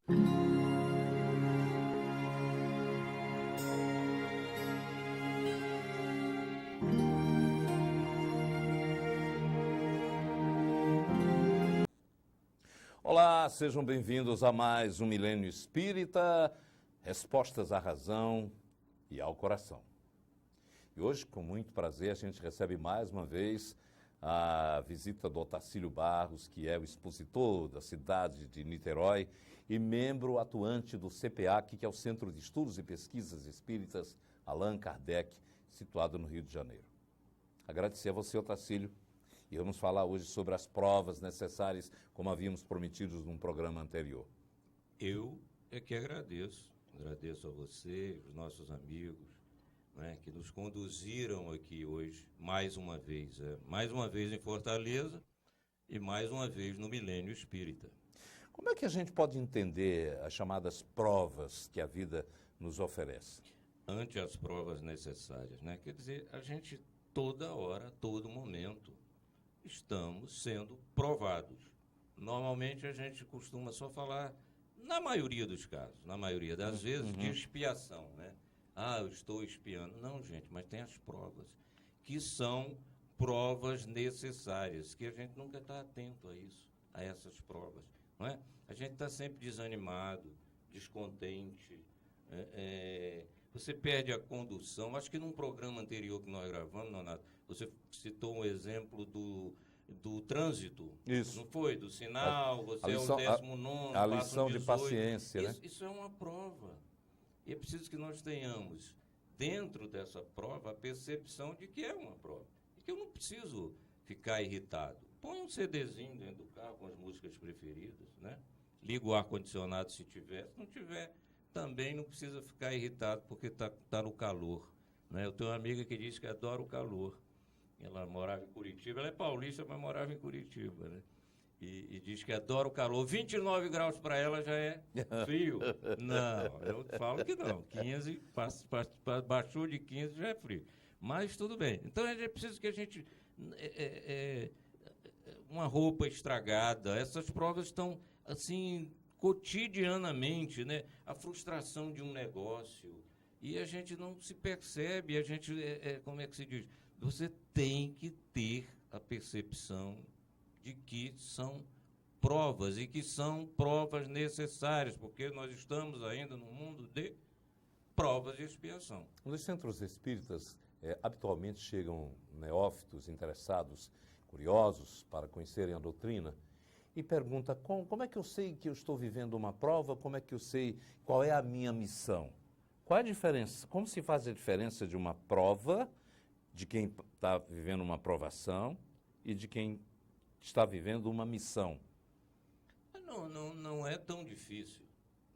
Olá, sejam bem-vindos a mais um Milênio Espírita, respostas à razão e ao coração. E hoje, com muito prazer, a gente recebe mais uma vez a visita do Otacílio Barros, que é o expositor da cidade de Niterói e membro atuante do CPAC, que é o Centro de Estudos e Pesquisas Espíritas Allan Kardec, situado no Rio de Janeiro. Agradecer a você, Otacílio. E vamos falar hoje sobre as provas necessárias, como havíamos prometido num programa anterior. Eu é que agradeço a você, os nossos amigos, né, que nos conduziram aqui hoje, mais uma vez em Fortaleza e mais uma vez no Milênio Espírita. Como é que a gente pode entender as chamadas provas que a vida nos oferece? Ante as provas necessárias, né? Quer dizer, a gente toda hora, todo momento, estamos sendo provados. Normalmente a gente costuma só falar, na maioria dos casos, na maioria das vezes, de expiação, né? Ah, eu estou expiando. Não, gente, mas tem as provas, que são provas necessárias, que a gente nunca está atento a isso, a essas provas, não é? A gente está sempre desanimado, descontente, você perde a condução. Acho que num programa anterior que nós gravamos, Nonato, você citou um exemplo do trânsito. Isso. Não foi? Do sinal, você lição, é o 19º, a lição de paciência, isso, né? Isso é uma prova. E é preciso que nós tenhamos, dentro dessa prova, a percepção de que é uma prova. E que eu não preciso ficar irritado. Põe um CDzinho dentro do carro com as músicas preferidas, né? Liga o ar-condicionado se tiver. Se não tiver, também não precisa ficar irritado porque tá no calor, né? Eu tenho uma amiga que diz que adora o calor. Ela morava em Curitiba, ela é paulista, mas morava em Curitiba, né? E diz que adora o calor. 29 graus para ela já é frio. Não, eu falo que não. 15, baixou de 15 já é frio. Mas tudo bem. Então é preciso que a gente... uma roupa estragada, essas provas estão, assim, cotidianamente, né? A frustração de um negócio. E a gente não se percebe, a gente... como é que se diz? Você tem que ter a percepção de que são provas e que são provas necessárias, porque nós estamos ainda no mundo de provas de expiação. Nos centros espíritas, habitualmente chegam neófitos, interessados, curiosos para conhecerem a doutrina e perguntam como é que eu sei que eu estou vivendo uma prova, como é que eu sei qual é a minha missão? Qual é a diferença? Como se faz a diferença de uma prova, de quem está vivendo uma provação e de quem está vivendo uma missão? Não é tão difícil,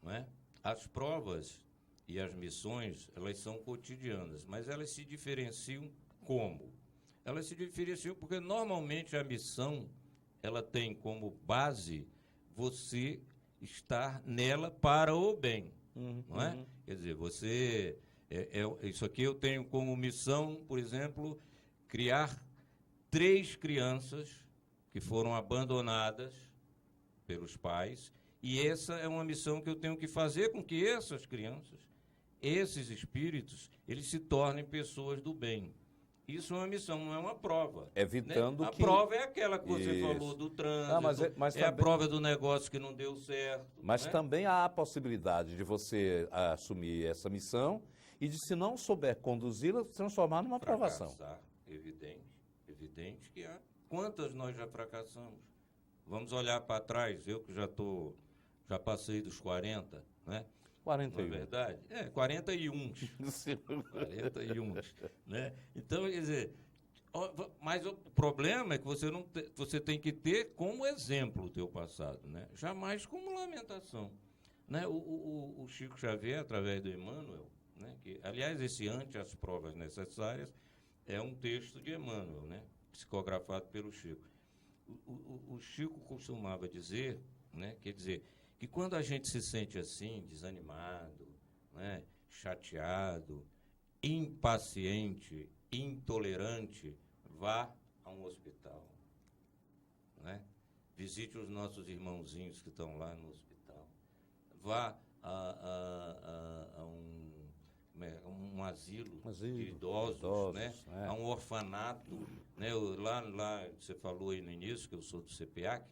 não é? As provas e as missões, elas são cotidianas, mas elas se diferenciam como? Elas se diferenciam porque normalmente a missão, ela tem como base você estar nela para o bem, não é? Quer dizer, você... isso aqui eu tenho como missão, por exemplo, criar 3 crianças que foram abandonadas pelos pais, e essa é uma missão que eu tenho que fazer com que essas crianças, esses espíritos, eles se tornem pessoas do bem. Isso é uma missão, não é uma prova. Evitando, né? que... A prova é aquela que você Isso. falou do trânsito, mas também... a prova do negócio que não deu certo. Mas né? também há a possibilidade de você assumir essa missão e de, se não souber conduzi-la, transformar numa provação. Evidente que há. Quantas nós já fracassamos? Vamos olhar para trás, eu que já passei dos 40, né? 41. Não é verdade? 41. 41, né? Então, quer dizer, mas o problema é que você tem que ter como exemplo o teu passado, né? Jamais como lamentação, né? O Chico Xavier, através do Emmanuel, né? Que, aliás, esse Ante as Provas Necessárias é um texto de Emmanuel, né? Psicografado pelo Chico. O Chico costumava dizer, né? Quer dizer, que quando a gente se sente assim, desanimado, né, chateado, impaciente, intolerante, vá a um hospital, né? Visite os nossos irmãozinhos que estão lá no hospital. vá a um asilo de idosos, né? A um orfanato. Né? Lá você falou aí no início, que eu sou do CPEAC,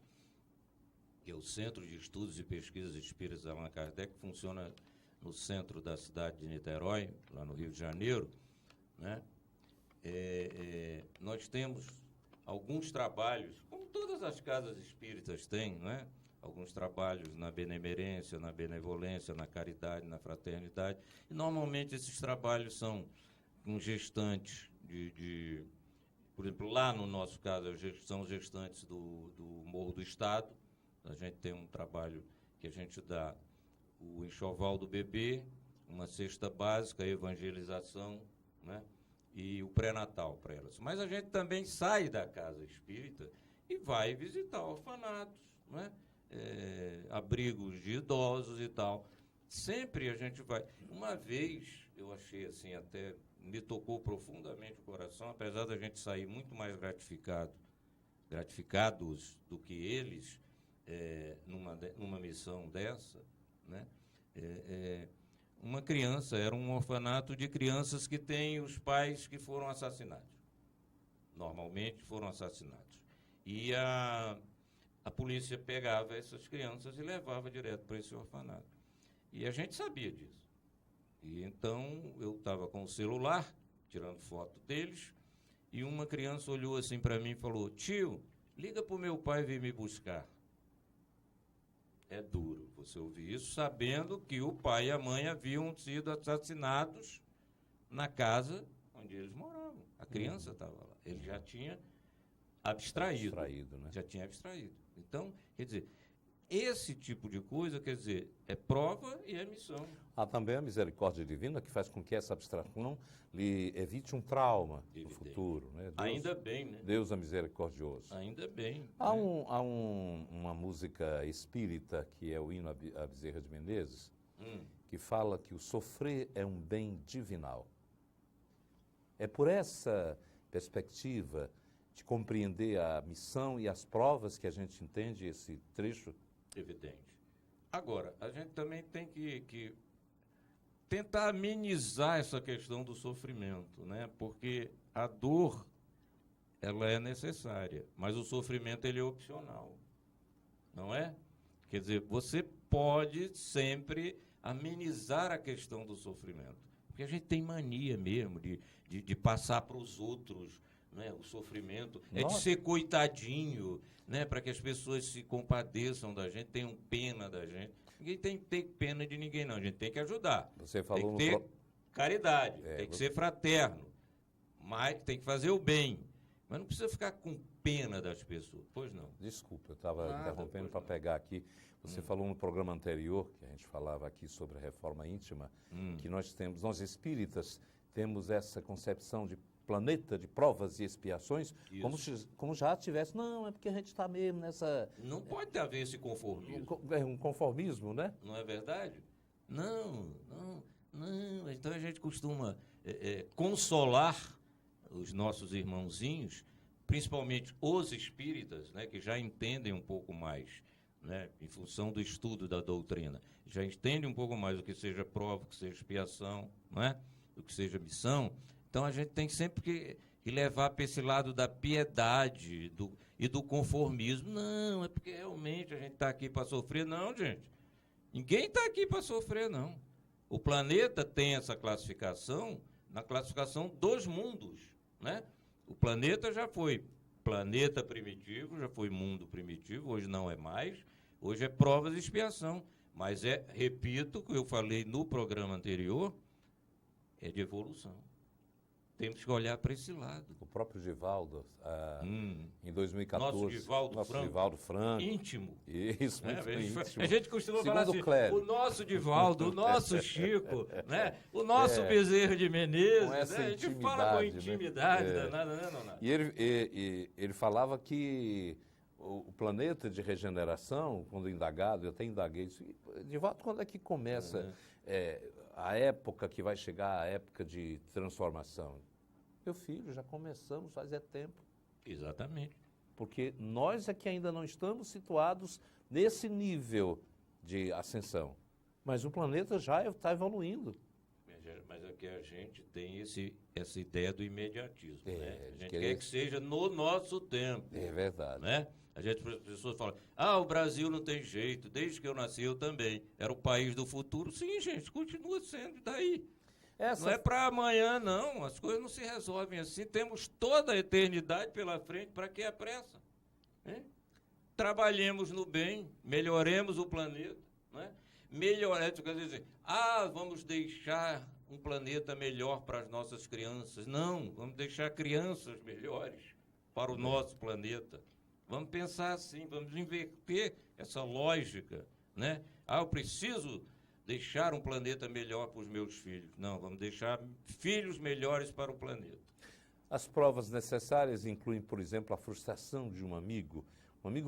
que é o Centro de Estudos e Pesquisas Espíritas Allan Kardec, que funciona no centro da cidade de Niterói, lá no Rio de Janeiro, né? Nós temos alguns trabalhos, como todas as casas espíritas têm, né? Alguns trabalhos na benemerência, na benevolência, na caridade, na fraternidade. E, normalmente, esses trabalhos são com gestantes por exemplo, lá no nosso caso, são gestantes do Morro do Estado. A gente tem um trabalho que a gente dá o enxoval do bebê, uma cesta básica, a evangelização, né? E o pré-natal para elas. Mas a gente também sai da casa espírita e vai visitar orfanatos, né? Abrigos de idosos e tal. Sempre a gente vai. Uma vez eu achei assim, até me tocou profundamente o coração, apesar da gente sair muito mais gratificados do que eles numa missão dessa, né? Uma criança, era um orfanato de crianças que têm os pais que foram assassinados. Normalmente foram assassinados. E a polícia pegava essas crianças e levava direto para esse orfanato. E a gente sabia disso. E então eu estava com o celular, tirando foto deles, e uma criança olhou assim para mim e falou: tio, liga para o meu pai vir me buscar. É duro você ouvir isso, sabendo que o pai e a mãe haviam sido assassinados na casa onde eles moravam. A criança estava lá. Ele já tinha abstraído, né? Já tinha abstraído. Então, quer dizer, esse tipo de coisa, quer dizer, é prova e é missão. Há também a misericórdia divina que faz com que essa abstração lhe evite um trauma no futuro. Né? Deus, ainda bem, né? Deus é misericordioso. Ainda bem. Há, uma música espírita, que é o hino a Bezerra de Menezes, que fala que o sofrer é um bem divinal. É por essa perspectiva de compreender a missão e as provas que a gente entende esse trecho. Evidente. Agora, a gente também tem que tentar amenizar essa questão do sofrimento, né? Porque a dor, ela é necessária, mas o sofrimento, ele é opcional, não é? Quer dizer, você pode sempre amenizar a questão do sofrimento, porque a gente tem mania mesmo de passar para os outros, né, o sofrimento, de ser coitadinho, né, para que as pessoas se compadeçam da gente, tenham pena da gente. Ninguém tem que ter pena de ninguém, não. A gente tem que ajudar. Você falou tem que ter caridade, tem que ser fraterno, mas tem que fazer o bem. Mas não precisa ficar com pena das pessoas. Pois não. Desculpa, eu estava interrompendo para pegar aqui. Você falou no programa anterior, que a gente falava aqui sobre a reforma íntima, que nós espíritas, temos essa concepção de planeta de provas e expiações, como já tivesse. Não, é porque a gente está mesmo nessa... Não pode haver esse conformismo. Um conformismo, né? Não é verdade? Não. Então a gente costuma consolar os nossos irmãozinhos, principalmente os espíritas, né, que já entendem um pouco mais, né, em função do estudo da doutrina, já entendem um pouco mais o que seja prova, o que seja expiação, não é? O que seja missão. Então, a gente tem sempre que levar para esse lado da piedade e do conformismo. Não, é porque realmente a gente está aqui para sofrer. Não, gente. Ninguém está aqui para sofrer, não. O planeta tem essa classificação na classificação dos mundos, né? O planeta já foi planeta primitivo, já foi mundo primitivo, hoje não é mais. Hoje é provas e expiação. Mas repito, o que eu falei no programa anterior, é de evolução. Temos que olhar para esse lado. O próprio Divaldo, em 2014... Nosso Divaldo Franco. Íntimo. Isso, muito íntimo. A gente costuma Segundo falar assim, Clério. o nosso Divaldo, o nosso Chico, né? O nosso Bezerra de Menezes. Com essa né? A gente fala com intimidade, né? Danada, né, Nonato? E ele falava que o planeta de regeneração, quando indagado, eu até indaguei isso, Divaldo, quando é que começa a época que vai chegar, a época de transformação? Meu filho, já começamos faz tempo. Exatamente. Porque nós é que ainda não estamos situados nesse nível de ascensão. Mas o planeta já está evoluindo. Mas aqui a gente tem essa ideia do imediatismo, né? A gente querer... quer que seja no nosso tempo. É verdade. Né? As pessoas falam, o Brasil não tem jeito, desde que eu nasci eu também. Era o país do futuro. Sim, gente, continua sendo, daí. Não é para amanhã, não. As coisas não se resolvem assim. Temos toda a eternidade pela frente, para que a pressa? Né? Trabalhemos no bem, melhoremos o planeta. Né? Melhoremos, quer dizer, vamos deixar um planeta melhor para as nossas crianças. Não, vamos deixar crianças melhores para o nosso planeta. Vamos pensar assim, vamos inverter essa lógica, né? Eu preciso deixar um planeta melhor para os meus filhos. Não, vamos deixar filhos melhores para o planeta. As provas necessárias incluem, por exemplo, a frustração de um amigo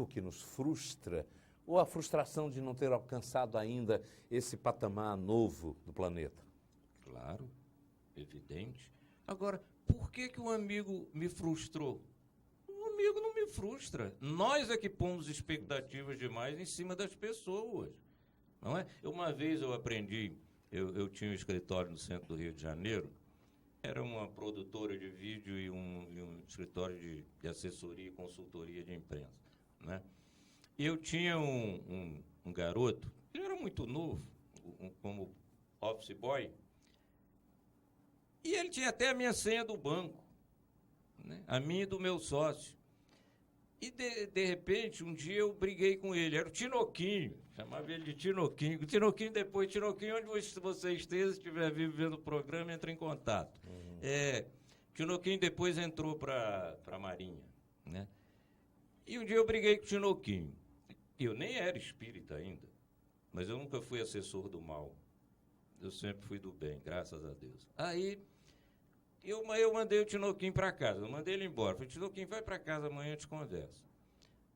que nos frustra, ou a frustração de não ter alcançado ainda esse patamar novo do planeta. Claro, evidente. Agora, por que um amigo me frustrou? O amigo não me frustra. Nós é que pomos expectativas demais em cima das pessoas. Não é? Uma vez eu aprendi, eu tinha um escritório no centro do Rio de Janeiro, era uma produtora de vídeo e um escritório de assessoria e consultoria de imprensa. Né? E eu tinha um garoto, ele era muito novo, como office boy, e ele tinha até a minha senha do banco, né? A minha e do meu sócio. E, de repente, um dia eu briguei com ele. Era o Tinoquinho, chamava ele de Tinoquinho. O Tinoquinho, depois, Tinoquinho, onde você esteja, se estiver vendo o programa, entre em contato. Tinoquinho depois entrou para a Marinha. Né? E um dia eu briguei com o Tinoquinho. Eu nem era espírita ainda, mas eu nunca fui assessor do mal. Eu sempre fui do bem, graças a Deus. Aí, eu mandei o Tinoquinho para casa, eu mandei ele embora. Falei, Tinoquinho, vai para casa, amanhã a gente conversa.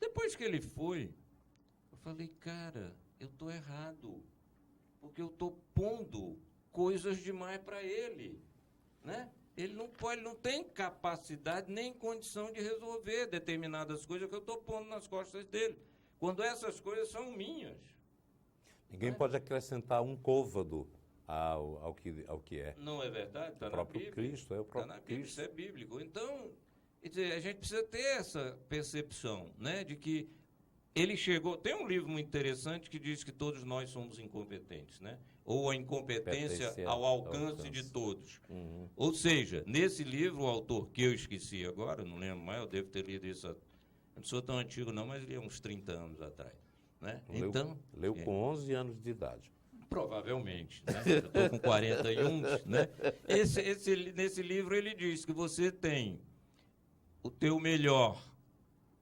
Depois que ele foi, eu falei, cara, eu estou errado, porque eu estou pondo coisas demais para ele, né? Ele não pode, não tem capacidade nem condição de resolver determinadas coisas que eu estou pondo nas costas dele, quando essas coisas são minhas. Ninguém pode acrescentar um côvado ao que é. Não é verdade? Está na Bíblia. Cristo, é o próprio Está na Bíblia, Cristo. isso é bíblico. Então, a gente precisa ter essa percepção, né, de que ele chegou... Tem um livro muito interessante que diz que todos nós somos incompetentes, né? Ou a incompetência ao alcance de todos. Uhum. Ou seja, nesse livro, o autor, que eu esqueci agora, não lembro mais, eu devo ter lido isso... Eu não sou tão antigo não, mas li há uns 30 anos atrás. Né? Leu com 11 anos de idade. Provavelmente, né? Eu estou com 41, né? Nesse livro ele diz que você tem o teu melhor,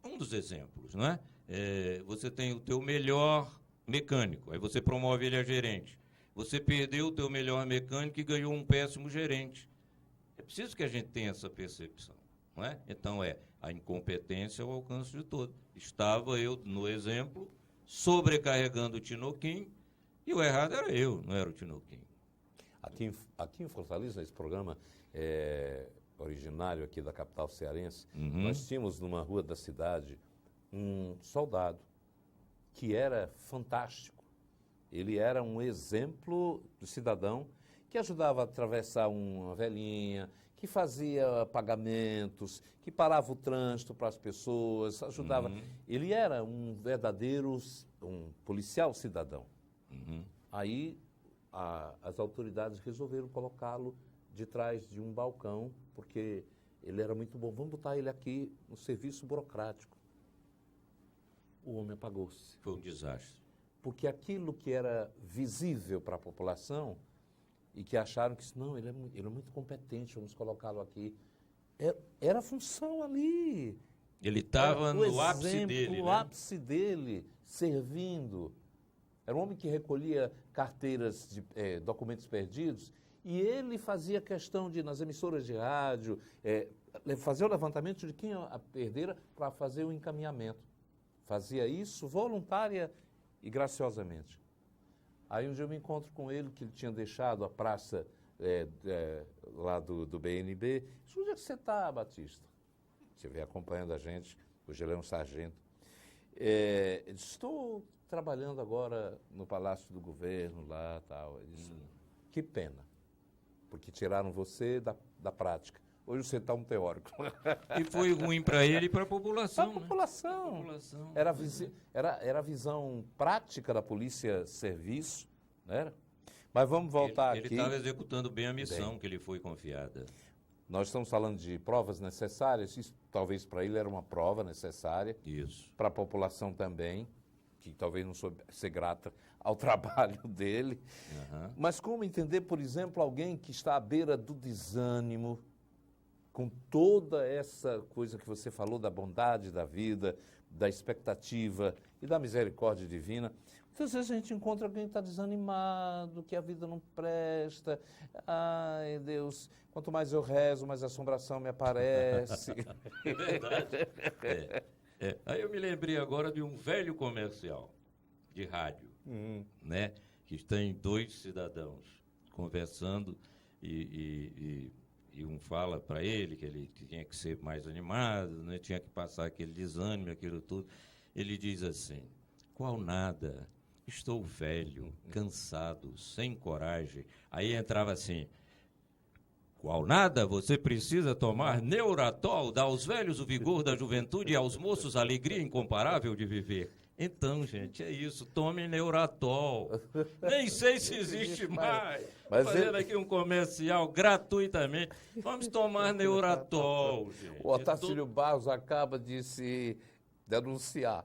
um dos exemplos, não é? Você tem o teu melhor mecânico, aí você promove ele a gerente. Você perdeu o teu melhor mecânico e ganhou um péssimo gerente. É preciso que a gente tenha essa percepção, não é? Então a incompetência ao alcance de todos. Estava eu, no exemplo, sobrecarregando o Tinoquinho, e o errado era eu, não era o Tinoquinho. Aqui em Fortaleza, esse programa é originário aqui da capital cearense, nós tínhamos numa rua da cidade um soldado que era fantástico. Ele era um exemplo de cidadão que ajudava a atravessar uma velhinha, que fazia pagamentos, que parava o trânsito para as pessoas, ajudava. Ele era um verdadeiro policial cidadão. Aí as autoridades resolveram colocá-lo de trás de um balcão, porque ele era muito bom. Vamos botar ele aqui no serviço burocrático. O homem apagou-se. Foi um desastre. Porque aquilo que era visível para a população e que acharam que, não, ele é muito competente, vamos colocá-lo aqui. Era a função ali. Ele estava no ápice dele. No ápice dele, servindo. Era um homem que recolhia carteiras de documentos perdidos e ele fazia questão de, nas emissoras de rádio, fazer o levantamento de quem a perdera para fazer o encaminhamento. Fazia isso voluntária e graciosamente. Aí um dia eu me encontro com ele, que ele tinha deixado a praça lá do BNB. Onde é que você está, Batista? Você vem acompanhando a gente, hoje ele é um sargento. Ele disse, estou trabalhando agora no Palácio do Governo, lá tal. Ele disse, que pena, porque tiraram você da prática. Hoje você está um teórico. E foi ruim para ele e para a população. A população. Né? A população. Era a visão prática da polícia serviço, não era? Mas vamos voltar Ele aqui. estava executando bem a missão que lhe foi confiada. Nós estamos falando de provas necessárias, isso talvez para ele era uma prova necessária. Isso. Para a população também, que talvez não soube ser grata ao trabalho dele. Uhum. Mas como entender, por exemplo, alguém que está à beira do desânimo, com toda essa coisa que você falou da bondade da vida, da expectativa e da misericórdia divina. Muitas vezes a gente encontra alguém que está desanimado, que a vida não presta. Ai, Deus, quanto mais eu rezo, mais assombração me aparece. É verdade. Aí eu me lembrei agora de um velho comercial de rádio, né? Que tem dois cidadãos conversando e um fala para ele que ele tinha que ser mais animado, né? Tinha que passar aquele desânimo, aquilo tudo. Ele diz assim, qual nada, estou velho, cansado, sem coragem. Aí entrava assim, qual nada, você precisa tomar Neuratol, dá aos velhos o vigor da juventude e aos moços a alegria incomparável de viver. Então, gente, é isso, tome Neuratol. Nem sei se existe mais. Mas Fazendo aqui um comercial gratuitamente. Vamos tomar Neuratol, gente. O Otacílio Barros acaba de se denunciar.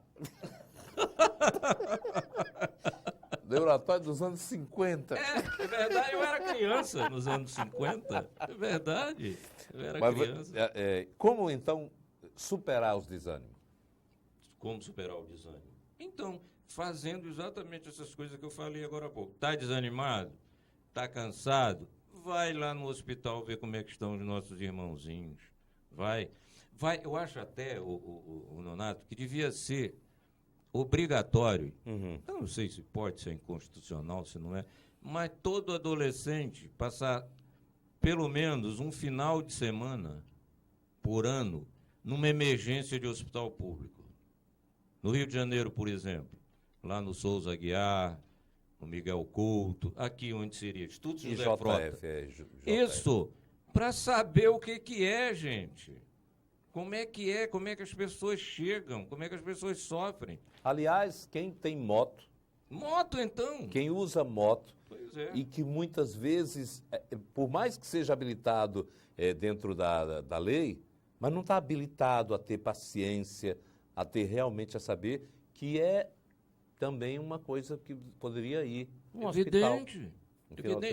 Neuratol é dos anos 50. É verdade, eu era criança nos anos 50. É verdade, eu era criança. Como, então, superar os desânimos? Como superar o desânimo? Então, fazendo exatamente essas coisas que eu falei agora há pouco. Está desanimado? Está cansado? Vai lá no hospital ver como é que estão os nossos irmãozinhos. Vai. Eu acho até, o Nonato, que devia ser obrigatório. Eu não sei se pode ser inconstitucional, se não é, mas todo adolescente passar pelo menos um final de semana por ano numa emergência de hospital público. No Rio de Janeiro, por exemplo, lá no Souza Aguiar, no Miguel Couto, aqui onde seria Instituto José Frota. Isso, para saber o que é, gente. Como é que as pessoas chegam, como é que as pessoas sofrem. Aliás, quem tem moto... Moto, então? Quem usa moto, pois é. E que muitas vezes, por mais que seja habilitado dentro da lei, mas não está habilitado a ter paciência, a ter realmente a saber que é também uma coisa que poderia ir no hospital. Evidente.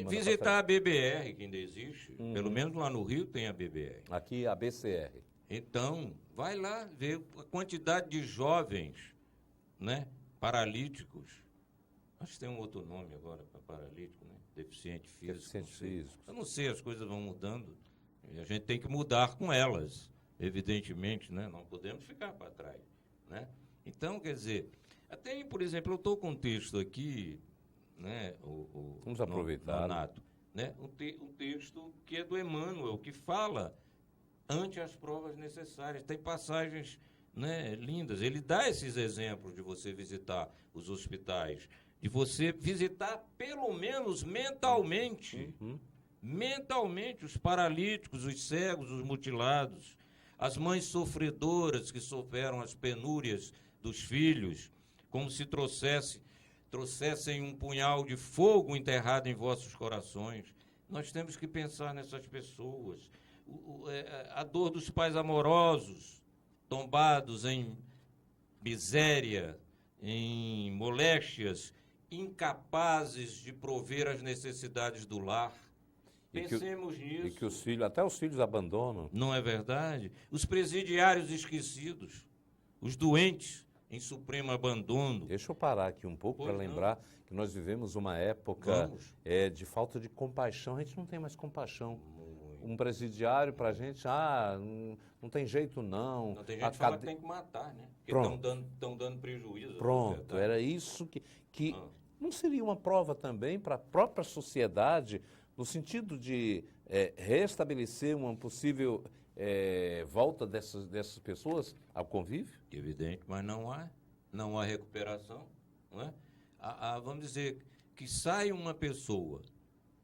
Visitar a BBR, que ainda existe. Pelo menos lá no Rio tem a BBR. Aqui a BCR. Então, vai lá ver a quantidade de jovens, né, paralíticos. Acho que tem um outro nome agora para paralítico, né? Deficiente físico. Eu não sei, as coisas vão mudando. E a gente tem que mudar com elas, evidentemente, né? Não podemos ficar para trás, né? Então, quer dizer, até, por exemplo, eu estou com um texto aqui, né? Vamos aproveitar. Nonato, né? Um texto que é do Emmanuel, que fala ante as provas necessárias. Tem passagens, né, lindas. Ele dá esses exemplos de você visitar os hospitais, de você visitar pelo menos mentalmente, mentalmente os paralíticos, os cegos, os mutilados, as mães sofredoras que sofreram as penúrias dos filhos, como se trouxessem um punhal de fogo enterrado em vossos corações. Nós temos que pensar nessas pessoas. A dor dos pais amorosos, tombados em miséria, em moléstias, incapazes de prover as necessidades do lar. Pensemos nisso. E que os filhos, até os filhos abandonam. Não é verdade? Os presidiários esquecidos, os doentes em supremo abandono. Deixa eu parar aqui um pouco para lembrar que nós vivemos uma época de falta de compaixão. A gente não tem mais compaixão. Um presidiário para a gente, não tem jeito não. Não tem gente que fala que tem que matar, né? Porque estão dando prejuízo. Pronto, era isso que não seria uma prova também para a própria sociedade, no sentido de restabelecer uma possível volta dessas pessoas ao convívio? Evidente, mas não há. não há recuperação, não é? Vamos dizer que sai uma pessoa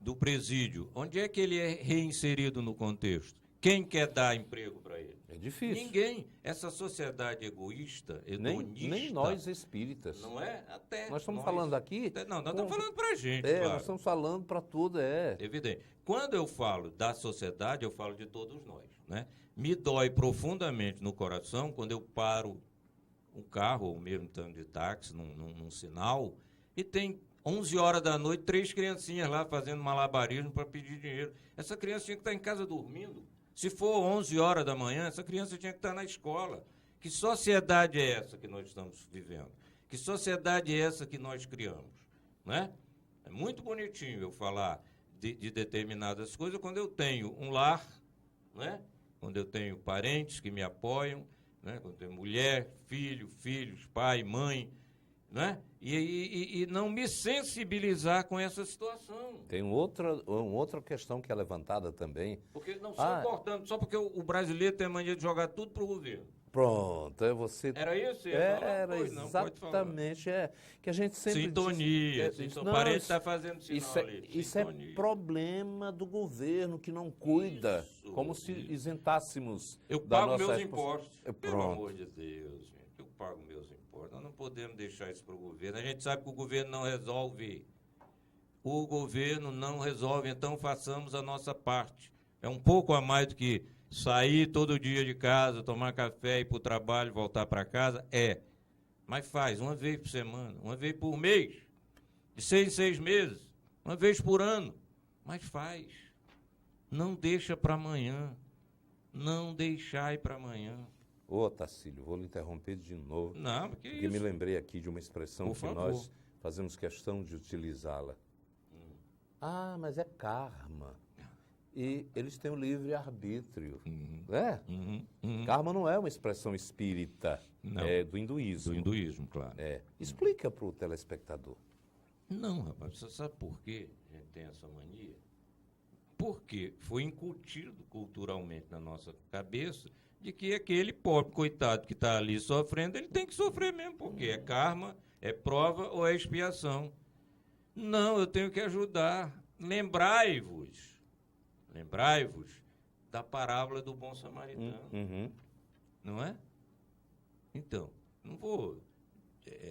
do presídio, onde é que ele é reinserido no contexto? Quem quer dar emprego para ele? É difícil. Ninguém. Essa sociedade egoísta, hedonista... Nem nós espíritas. Não é? Até nós estamos falando aqui... Não, nós estamos falando para a gente, claro. claro. Nós estamos falando para tudo, Evidente. Quando eu falo da sociedade, eu falo de todos nós, né? Me dói profundamente no coração quando eu paro um carro, ou mesmo tanto de táxi, num sinal, e tem 11 horas da noite, 3 criancinhas lá fazendo malabarismo para pedir dinheiro. Essa criança tinha que estar em casa dormindo. Se for 11 horas da manhã, essa criança tinha que estar na escola. Que sociedade é essa que nós estamos vivendo? Que sociedade é essa que nós criamos? Né? É muito bonitinho eu falar de determinadas coisas quando eu tenho um lar, né? Quando eu tenho parentes que me apoiam, né? Quando eu tenho mulher, filhos, pai, mãe, né? E não me sensibilizar com essa situação. Tem outra questão que é levantada também. Porque não só importante, só porque o brasileiro tem a mania de jogar tudo para o governo. Pronto, você... Era isso? Era exatamente, que a gente sempre sintonia, o parente está fazendo sinal ali. Isso é problema do governo que não cuida, como se isentássemos eu da pago nossa meus impostos, Pronto. pelo amor de Deus, gente, eu pago meus impostos, nós não podemos deixar isso para o governo, a gente sabe que o governo não resolve, então façamos a nossa parte, é um pouco a mais do que sair todo dia de casa, tomar café, ir para o trabalho, voltar para casa, mas faz uma vez por semana, uma vez por mês, de 6 em 6 meses, uma vez por ano, mas faz, não deixa para amanhã, não deixar ir para amanhã. Ô, Tacílio, vou lhe interromper de novo, não, porque me lembrei aqui de uma expressão por que favor. nós fazemos questão de utilizá-la. Mas é karma. E eles têm o livre-arbítrio. Né? Karma não é uma expressão espírita, não. É do hinduísmo. Do hinduísmo, claro. Explica para o telespectador. Não, rapaz, você sabe por que a gente tem essa mania? Porque foi incutido culturalmente na nossa cabeça de que aquele pobre coitado que está ali sofrendo, ele tem que sofrer mesmo, porque é karma, é prova ou é expiação. Não, eu tenho que ajudar. Lembrai-vos da parábola do bom samaritano. Não é? Então, não vou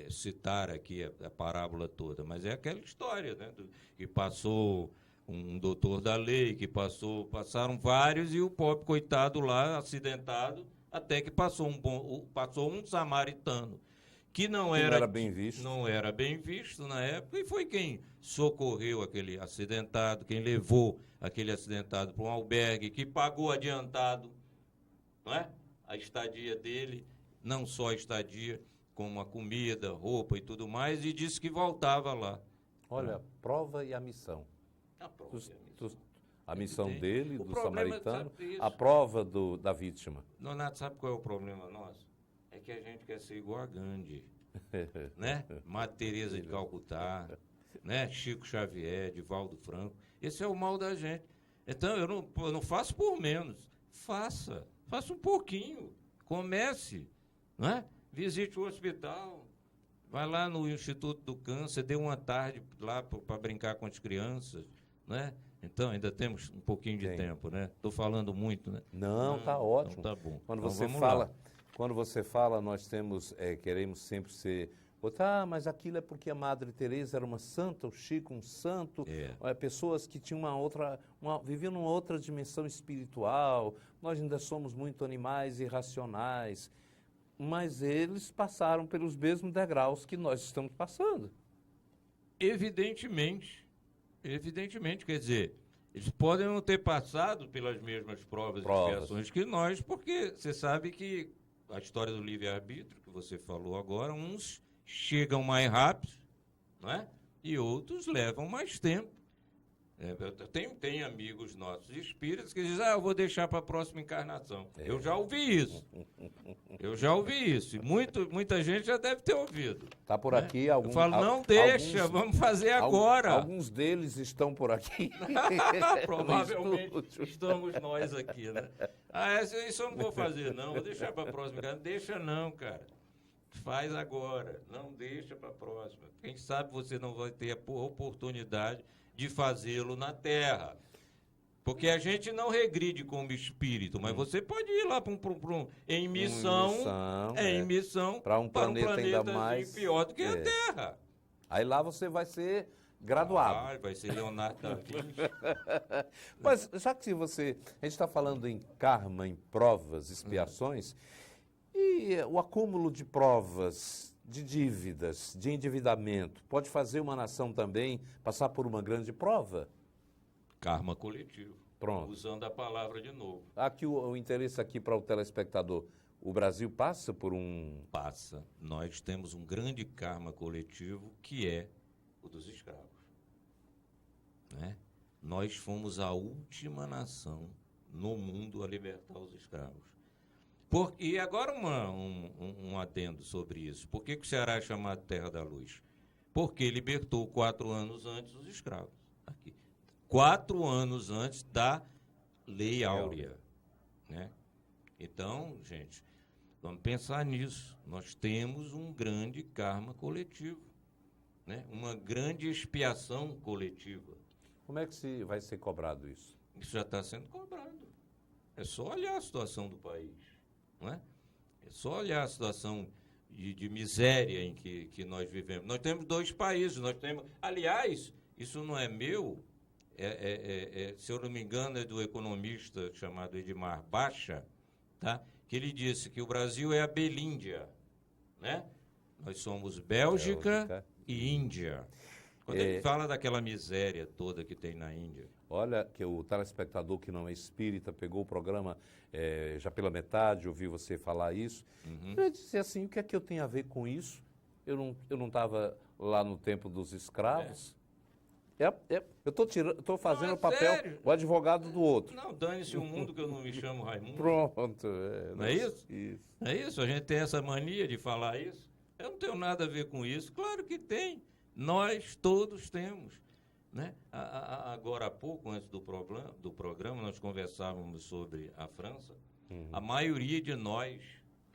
citar aqui a parábola toda, mas é aquela história, né? Que passou um doutor da lei, que passaram vários, e o pobre coitado lá, acidentado, até que passou um samaritano, que não era bem visto. Não era bem visto na época, e foi quem socorreu aquele acidentado, quem levou aquele acidentado para um albergue, que pagou adiantado, não é? A estadia dele, não só a estadia, como a comida, roupa e tudo mais, e disse que voltava lá. Olha, a prova e a missão. A missão dele, do samaritano, a prova da vítima. Nonato, sabe qual é o problema nosso? É que a gente quer ser igual a Gandhi, né? Madre Teresa de Calcutá, né? Chico Xavier, Divaldo Franco. Esse é o mal da gente. Então, eu não faço por menos. Faça um pouquinho. Comece, né? Visite o hospital. Vai lá no Instituto do Câncer, dê uma tarde lá para brincar com as crianças, né? Então, ainda temos um pouquinho de tempo, né? Estou falando muito, né? Não, está ótimo. Então tá bom. Quando você fala, nós queremos sempre ser... mas aquilo é porque a Madre Teresa era uma santa, o Chico um santo, pessoas que tinham viviam numa outra dimensão espiritual, nós ainda somos muito animais irracionais, mas eles passaram pelos mesmos degraus que nós estamos passando. Evidentemente, quer dizer, eles podem não ter passado pelas mesmas provas. E expiações que nós, porque você sabe que a história do livre-arbítrio, que você falou agora, uns chegam mais rápido, não é? E outros levam mais tempo. Tem amigos nossos espíritas que dizem, eu vou deixar para a próxima encarnação. Eu já ouvi isso. E muita gente já deve ter ouvido. Está por aqui alguns... Eu falo, não deixa, vamos fazer agora. Alguns deles estão por aqui. Provavelmente estamos nós aqui, né? Isso eu não vou fazer, não. Vou deixar para a próxima encarnação. Deixa não, cara. Faz agora, não deixa para a próxima. Quem sabe você não vai ter a oportunidade de fazê-lo na Terra. Porque a gente não regride como espírito, mas você pode ir lá em missão para um planeta ainda mais pior do que a Terra. Aí lá você vai ser graduado. Vai ser Leonardo da Vinci. Mas já que a gente está falando em karma, em provas, expiações, e o acúmulo de provas, de dívidas, de endividamento, pode fazer uma nação também passar por uma grande prova? Karma coletivo. Pronto. Usando a palavra de novo. Aqui o interesse aqui para o telespectador. O Brasil passa por um... Passa. Nós temos um grande karma coletivo que é o dos escravos. Né? Nós fomos a última nação no mundo a libertar os escravos. E agora um adendo sobre isso. Por que o Ceará é chamado Terra da Luz? Porque libertou 4 anos antes os escravos. Aqui. 4 anos antes da Lei Áurea. Né? Então, gente, vamos pensar nisso. Nós temos um grande karma coletivo. Né? Uma grande expiação coletiva. Como é que vai ser cobrado isso? Isso já está sendo cobrado. É só olhar a situação do país. Não é? É só olhar a situação de miséria em que nós vivemos. Nós temos 2 países. Aliás, isso não é meu, se eu não me engano, é do economista chamado Edmar Baixa, tá? Que ele disse que o Brasil é a Belíndia. Né? Nós somos Bélgica e Índia. Quando ele fala daquela miséria toda que tem na Índia. Olha, que o telespectador que não é espírita pegou o programa já pela metade, ouviu você falar isso. Eu disse assim, o que é que eu tenho a ver com isso? Eu não estava lá no tempo dos escravos. Eu estou fazendo o papel, sério? o advogado do outro. Não, dane-se o mundo que eu não me chamo Raimundo. Pronto. Não é isso? É isso, a gente tem essa mania de falar isso. Eu não tenho nada a ver com isso. Claro que tem. Nós todos temos. Né? Agora há pouco, antes do programa, nós conversávamos sobre a França. A maioria de nós,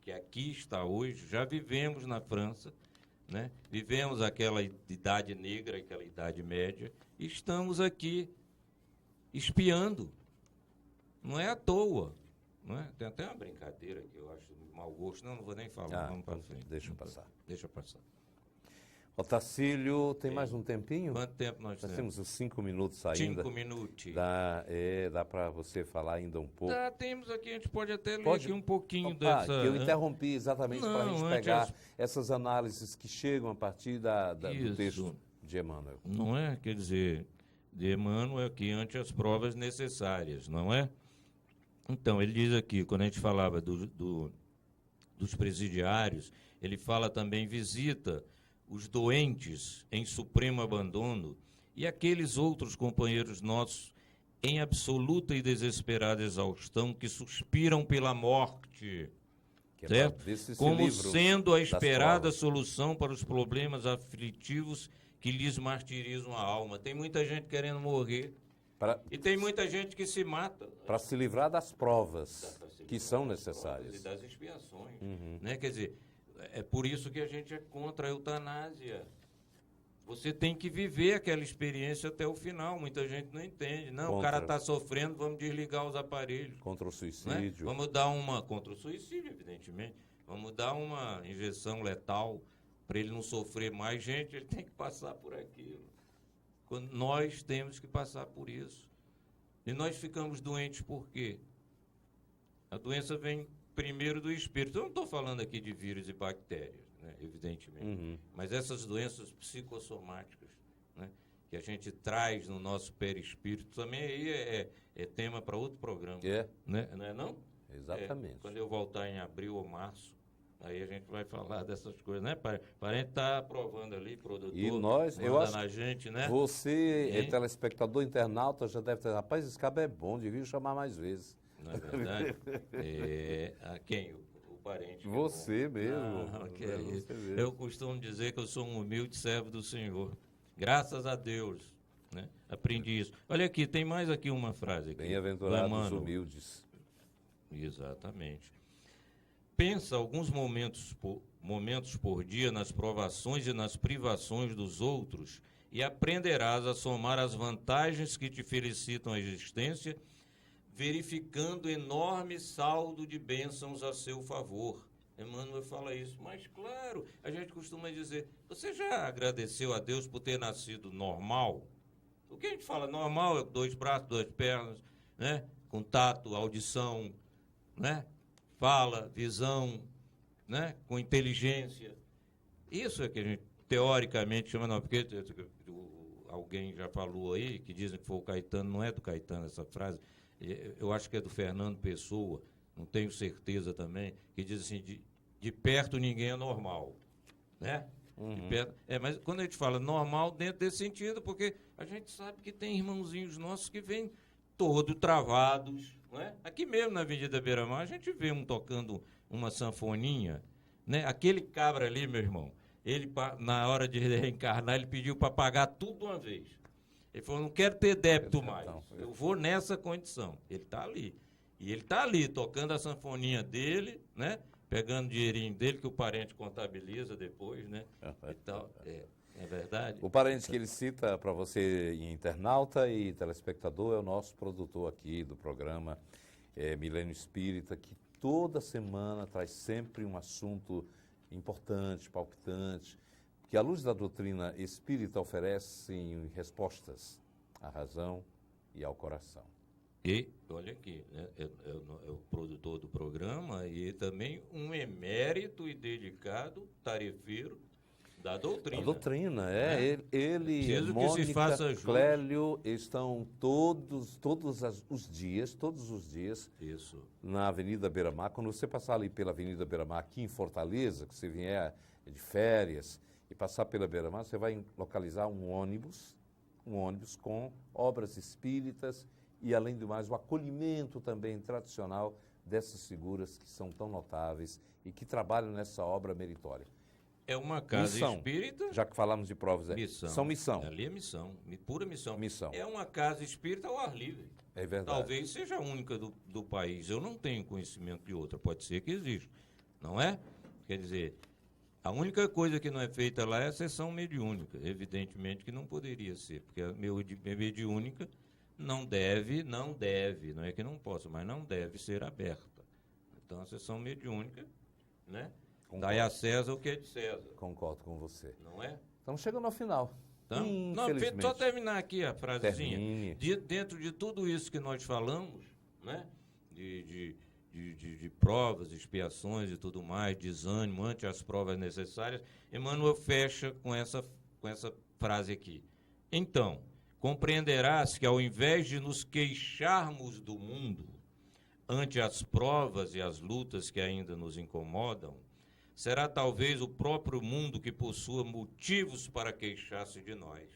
que aqui está hoje, já vivemos na França. Né? Vivemos aquela idade negra, aquela idade média, e estamos aqui espiando. Não é à toa. Não é? Tem até uma brincadeira que eu acho de mau gosto. Não vou nem falar. Vamos para frente. Deixa passar. Deixa passar. Otacílio, tem mais um tempinho? Quanto tempo nós temos? Nós temos uns 5 minutos ainda. 5 minutos. Dá para você falar ainda um pouco. Temos aqui, a gente pode até ler aqui um pouquinho dessa... Que eu interrompi exatamente para a gente pegar essas análises que chegam a partir do texto de Emmanuel. Não é? Quer dizer, de Emmanuel aqui, ante as provas necessárias, não é? Então, ele diz aqui, quando a gente falava dos presidiários, ele fala também, visita os doentes em supremo abandono e aqueles outros companheiros nossos em absoluta e desesperada exaustão que suspiram pela morte, certo? Como sendo a esperada solução para os problemas aflitivos que lhes martirizam a alma. Tem muita gente querendo morrer e tem muita gente que se mata. Para se livrar das provas que são necessárias. E das expiações. Né? Quer dizer, é por isso que a gente é contra a eutanásia. Você tem que viver aquela experiência até o final. Muita gente não entende. Não, o cara está sofrendo, vamos desligar os aparelhos. Contra o suicídio. Né? Vamos dar contra o suicídio, evidentemente. Vamos dar uma injeção letal para ele não sofrer mais. Gente, ele tem que passar por aquilo. Nós temos que passar por isso. E nós ficamos doentes por quê? A doença vem primeiro do espírito. Eu não estou falando aqui de vírus e bactérias, né, evidentemente, mas essas doenças psicossomáticas, né, que a gente traz no nosso perispírito, também aí é tema para outro programa. Né? Não é não? Exatamente. Quando eu voltar em abril ou março, aí a gente vai falar dessas coisas, né? Parente está aprovando ali, produtor, e nós, eu acho na gente, né? Você, telespectador, internauta, já deve ter, rapaz, esse cabo é bom, devia chamar mais vezes. Não é verdade? A quem? O parente. Você mesmo. Que é isso. Eu costumo dizer que eu sou um humilde servo do Senhor. Graças a Deus. Né? Aprendi isso. Olha aqui, tem mais aqui uma frase. Bem-aventurados os humildes. Exatamente. Pensa alguns momentos momentos por dia nas provações e nas privações dos outros, e aprenderás a somar as vantagens que te felicitam a existência, verificando enorme saldo de bênçãos a seu favor. Emmanuel fala isso, mas claro, a gente costuma dizer, você já agradeceu a Deus por ter nascido normal? O que a gente fala normal é 2 braços, 2 pernas, né? Com tato, audição, né? Fala, visão, né? Com inteligência. Isso é que a gente teoricamente chama, não, porque alguém já falou aí, que dizem que foi o Caetano, não é do Caetano essa frase, eu acho que é do Fernando Pessoa, não tenho certeza também, que diz assim, de perto ninguém é normal, né? De perto, mas quando a gente fala normal, dentro desse sentido, porque a gente sabe que tem irmãozinhos nossos que vêm todo travados, não é? Aqui mesmo na Avenida Beira-Mar, a gente vê um tocando uma sanfoninha, né? Aquele cabra ali, meu irmão, ele, na hora de reencarnar, ele pediu para pagar tudo de uma vez. Ele falou, não quero ter débito mais, eu vou nessa condição. Ele está ali. E ele está ali, tocando a sanfoninha dele, né? Pegando o dinheirinho dele, que o parente contabiliza depois, né? Então, é verdade. O parente que ele cita para você, internauta e telespectador, é o nosso produtor aqui do programa Milênio Espírita, que toda semana traz sempre um assunto importante, palpitante, que à luz da doutrina espírita oferecem respostas à razão e ao coração. E, olha aqui, né, é o produtor do programa e também um emérito e dedicado tarefeiro da doutrina. A doutrina, né? Ele Mônica, Clélio, estão todos os dias Isso. Na Avenida Beira-Mar. Quando você passar ali pela Avenida Beira-Mar, aqui em Fortaleza, que você vier de férias e passar pela Beira-Mar, você vai localizar um ônibus com obras espíritas e, além do mais, o acolhimento também tradicional dessas figuras que são tão notáveis e que trabalham nessa obra meritória. É uma casa espírita. Já que falamos de provas, são missão. Ali é missão, pura missão. Missão. É uma casa espírita ao ar livre. É verdade. Talvez seja a única do país. Eu não tenho conhecimento de outra. Pode ser que exista, não é? Quer dizer, a única coisa que não é feita lá é a sessão mediúnica. Evidentemente que não poderia ser, porque a mediúnica não deve, não é que não possa, mas não deve ser aberta. Então a sessão mediúnica, né? Dai a César o que é de César. Concordo com você. Não é? Estamos chegando ao final. Então, só terminar aqui a frasezinha. Dentro de tudo isso que nós falamos, né? De provas, expiações e tudo mais, desânimo ante as provas necessárias, Emmanuel fecha com essa frase aqui. Então, compreenderás que ao invés de nos queixarmos do mundo ante as provas e as lutas que ainda nos incomodam, será talvez o próprio mundo que possua motivos para queixar-se de nós.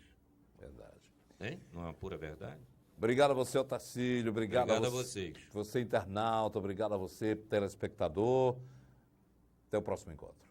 Verdade. Hein? Não é uma pura verdade? Obrigado a você, Otacílio. Obrigado a vocês. Você, internauta. Obrigado a você, telespectador. Até o próximo encontro.